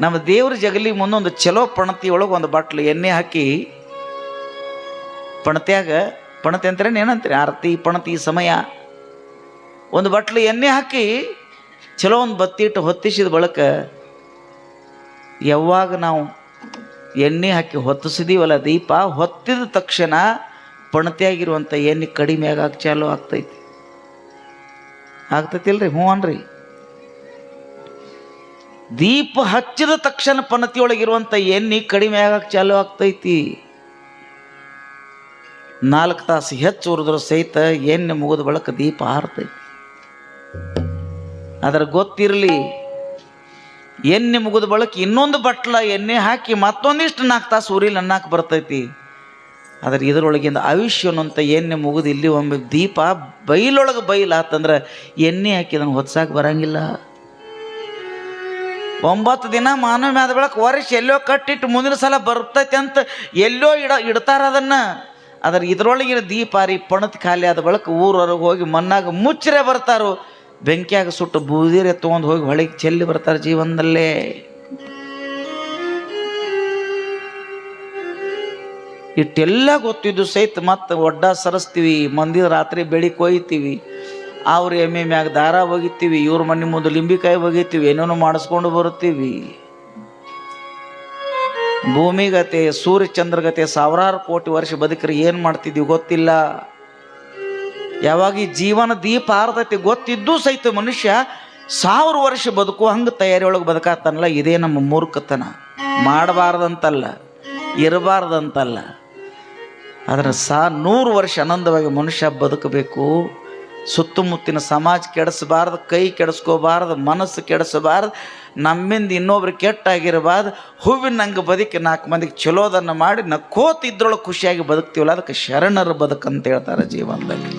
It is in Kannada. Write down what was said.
ನಮ್ಮ ದೇವ್ರ ಜಗಲಿ ಮುಂದೊಂದು ಚಲೋ ಪಣತಿಯೊಳಗೆ ಒಂದು ಬಾಟ್ಲು ಎಣ್ಣೆ ಹಾಕಿ, ಪಣತ್ಯಾಗ ಪಣತಿ ಅಂತಾರೆ ಏನಂತೀರಿ, ಆರತಿ ಪಣತಿ ಸಮಯ, ಒಂದು ಬಾಟ್ಲು ಎಣ್ಣೆ ಹಾಕಿ ಚಲೋ ಒಂದು ಬತ್ತಿ ಇಟ್ಟು ಹೊತ್ತಿಸಿದ ಬಳಿಕ ಯಾವಾಗ ನಾವು ಎಣ್ಣೆ ಹಾಕಿ ಹೊತ್ತಿಸಿದೀವಲ್ಲ ದೀಪ, ಹೊತ್ತಿದ ತಕ್ಷಣ ಪಣತಿಯಾಗಿರುವಂಥ ಎಣ್ಣೆ ಕಡಿಮೆ ಆಗಾಕ ಚಾಲು ಆಗ್ತೈತಿ. ಆಗ್ತೈತಿಲ್ರಿ? ಹ್ಞೂ ಅನ್ರಿ. ದೀಪ ಹಚ್ಚಿದ ತಕ್ಷಣ ಪಣತಿಯೊಳಗಿರುವಂಥ ಎಣ್ಣೆ ಕಡಿಮೆ ಆಗಾಕ ಚಾಲು ಆಗ್ತೈತಿ. 4 ತಾಸು ಹೆಚ್ಚು ಉರಿದ್ರು ಸಹಿತ ಎಣ್ಣೆ ಮುಗಿದ ಬಳಿಕ ದೀಪ ಹಾರ್ತೈತಿ. ಅದರ ಗೊತ್ತಿರಲಿ, ಎಣ್ಣೆ ಮುಗಿದ ಬಳಿಕ ಇನ್ನೊಂದು ಬಟ್ಲ ಎಣ್ಣೆ ಹಾಕಿ ಮತ್ತೊಂದಿಷ್ಟು 4 ತಾಸು ಉರಿಲಿ ಅನ್ನಕ್ಕೆ ಬರ್ತೈತಿ. ಆದರೆ ಇದರೊಳಗಿಂದ ಆಯುಷ್ಯ ಅನ್ನೋಂಥ ಎಣ್ಣೆ ಮುಗಿದು ಇಲ್ಲಿ ಒಮ್ಮೆ ದೀಪ ಬೈಲೊಳಗೆ ಬೈಲಾತಂದ್ರೆ ಎಣ್ಣೆ ಹಾಕಿ ಅದನ್ನು ಹೊತ್ಸಾಕ ಬರಂಗಿಲ್ಲ. 9 ದಿನ ಮಾನವ ಮ್ಯಾದ ಬೆಳಕು ವರ್ಷ ಎಲ್ಲೋ ಕಟ್ಟಿಟ್ಟು ಮುಂದಿನ ಸಲ ಬರ್ತೈತೆ ಅಂತ ಎಲ್ಲೋ ಇಡ್ತಾರ ಅದನ್ನು. ಆದರೆ ಇದರೊಳಗಿನ ದೀಪ ರೀ ಪಣತ್ ಖಾಲಿ ಆದ ಬಳಿಕ ಊರವರೆಗೆ ಹೋಗಿ ಮಣ್ಣಾಗ ಮುಚ್ಚರೆ ಬರ್ತಾರೋ, ಬೆಂಕಿಯಾಗ ಸುಟ್ಟು ಬೂದಿರೆ ತೊಗೊಂಡು ಹೋಗಿ ಹೊಳಿಗೆ ಚೆಲ್ಲಿ ಬರ್ತಾರೆ ಜೀವನದಲ್ಲೇ. ಇಟ್ಟೆಲ್ಲ ಗೊತ್ತಿದ್ದು ಸಹಿತ ಮತ್ತೆ ಒಡ್ಡ ಸರಿಸ್ತೀವಿ, ಮಂದಿ ರಾತ್ರಿ ಬೆಳಿಗ್ಗೆ ಕೊಯ್ತೀವಿ, ಅವ್ರ ಎಮ್ಮೆ ಮ್ಯಾಗ ದಾರ ಒಗಿತೀವಿ, ಇವ್ರ ಮನೆ ಮುಂದೆ ಲಿಂಬಿಕಾಯಿ ಒಗಿತೀವಿ, ಏನೇನೋ ಮಾಡಿಸ್ಕೊಂಡು ಬರುತ್ತೀವಿ. ಭೂಮಿಗತೆ ಸೂರ್ಯ ಚಂದ್ರಗತೆ ಸಾವಿರಾರು ಕೋಟಿ ವರ್ಷ ಬದುಕರಿ ಏನು ಮಾಡ್ತಿದ್ವಿ ಗೊತ್ತಿಲ್ಲ. ಯಾವಾಗ ಈ ಜೀವನ ದೀಪ ಆರ್ತೈತಿ ಗೊತ್ತಿದ್ದು ಸಹಿತ ಮನುಷ್ಯ 1000 ವರ್ಷ ಬದುಕು ಹಂಗೆ ತಯಾರಿಯೊಳಗೆ ಬದುಕಾತನಲ್ಲ, ಇದೇ ನಮ್ಮ ಮೂರ್ಖತನ. ಮಾಡಬಾರ್ದಂತಲ್ಲ, ಇರಬಾರ್ದಂತಲ್ಲ, ಆದರೆ 100 ವರ್ಷ ಆನಂದವಾಗಿ ಮನುಷ್ಯ ಬದುಕಬೇಕು. ಸುತ್ತಮುತ್ತಿನ ಸಮಾಜ ಕೆಡಿಸಬಾರ್ದು, ಕೈ ಕೆಡಿಸ್ಕೋಬಾರ್ದು, ಮನಸ್ಸು ಕೆಡಿಸಬಾರ್ದು, ನಮ್ಮಿಂದ ಇನ್ನೊಬ್ರು ಕೆಟ್ಟಾಗಿರಬಾರ್ದು. ಹೂವಿನಂಗೆ ಬದುಕಿ 4 ಮಂದಿಗೆ ಚಲೋದನ್ನು ಮಾಡಿ ನಕ್ಕೋತಿದ್ರೊಳಗೆ ಖುಷಿಯಾಗಿ ಬದುಕ್ತೀವಲ್ಲ, ಅದಕ್ಕೆ ಶರಣರ ಬದುಕಂತ ಹೇಳ್ತಾರೆ ಜೀವನದಲ್ಲಿ.